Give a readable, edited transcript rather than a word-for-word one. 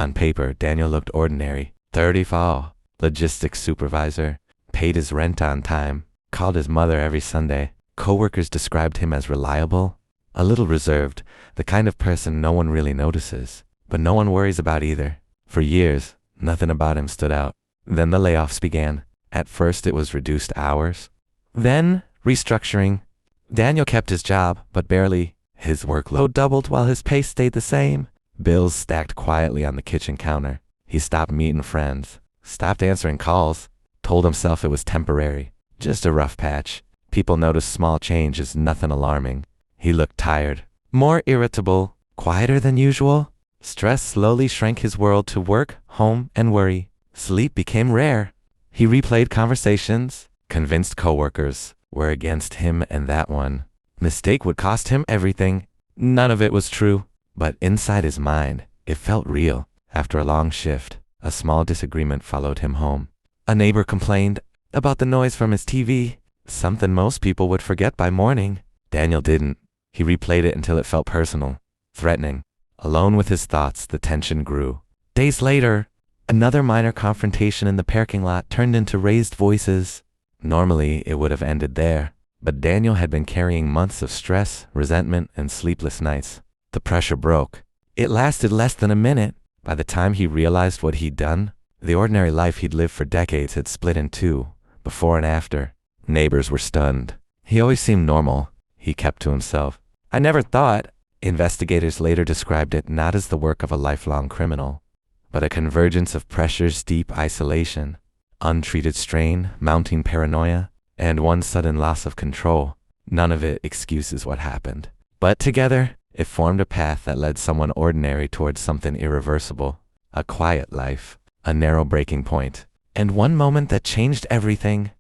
On paper, Daniel looked ordinary. 34, logistics supervisor, paid his rent on time, called his mother every Sunday. Coworkers described him as reliable, a little reserved, the kind of person no one really notices, but no one worries about either. For years, nothing about him stood out. Then the layoffs began. At first it was reduced hours, then restructuring. Daniel kept his job, but barely. His workload doubled while his pay stayed the same. Bills stacked quietly on the kitchen counter. He stopped meeting friends, stopped answering calls, told himself it was temporary, just a rough patch. People noticed small changes, nothing alarming. He looked tired, more irritable, quieter than usual. Stress slowly shrank his world to work, home, and worry. Sleep became rare. He replayed conversations, convinced coworkers were against him and that one. Mistake would cost him everything. None of it was true, but inside his mind, it felt real. After a long shift, a small disagreement followed him home. A neighbor complained about the noise from his TV, something most people would forget by morning. Daniel didn't. He replayed it until it felt personal, threatening. Alone with his thoughts, the tension grew. Days later, another minor confrontation in the parking lot turned into raised voices. Normally, it would have ended there, but Daniel had been carrying months of stress, resentment, and sleepless nights. The pressure broke. It lasted less than a minute. By the time he realized what he'd done, the ordinary life he'd lived for decades had split in two, before and after. Neighbors were stunned. He always seemed normal, he kept to himself. I never thought. Investigators later described it not as the work of a lifelong criminal, but a convergence of pressures, deep isolation, untreated strain, mounting paranoia, and one sudden loss of control. None of it excuses what happened. But together, it formed a path that led someone ordinary towards something irreversible. A quiet life, a narrow breaking point, and one moment that changed everything.